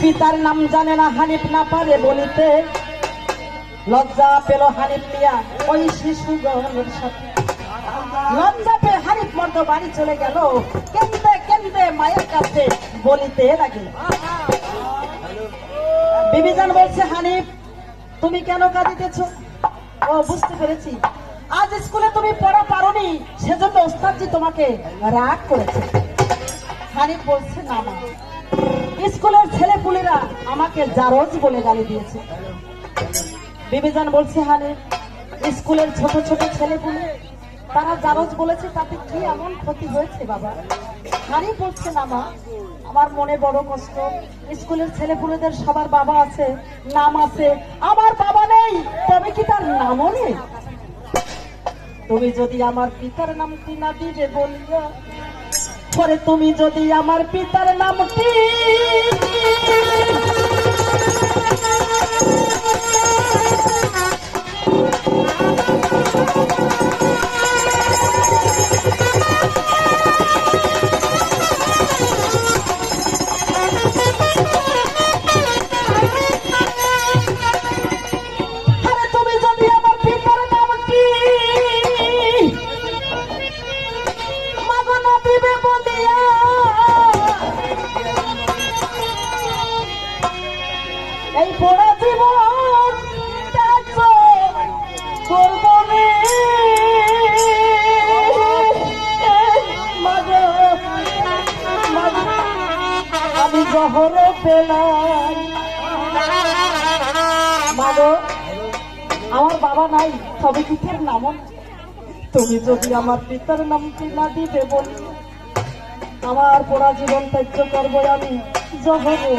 পিতার নাম জানে না হানিফ না পারে বলিতে, লজ্জা পেল হানিফ মিয়া ওই শিশুগণের সাথে। লজ্জা পেয়ে হানিফ মর্দ বাড়ি চলে গেল, কেন্দে কেন্দে মায়ের কাছে বলিতে লাগিল। বিবিজান বলছে, হানিফ তুমি কেন কাঁদিতেছ? ও বুঝতে পেরেছি, আজ স্কুলে তুমি পড়া পারোনি, সেজন্য ওস্তাদজি তোমাকে রাগ করেছে। হানিফ বলছে, না মা, স্কুলের ছেলেপুলেরা আমাকে জারজ বলে গালি দিয়েছে। বিবিজান বলছে, হানিফ স্কুলের ছোট ছোট ছেলেপুলে তারা জারজ বলেছে, তাতে কি এমন ক্ষতি হয়েছে বাবা? হানিফ বলছে, না মা, আমার মনে বড় কষ্ট। স্কুলের ছেলেপুলেদের সবার বাবা আছে, নাম আছে, আমার বাবা নেই, তবে কি তার নামও নেই? তুমি যদি আমার পিতার নামটি না দিবে বলিয়া, পরে তুমি যদি আমার পিতার নামটি এই পড়া জীবন করব আমি জহর পেলাম। মাগো আমার বাবা নাই, তবে পিতার নাম। তুমি যদি আমার পিতার নামটি না দিবে বলি, আমার পড়া জীবন ত্যায্য করবো আমি জহরে।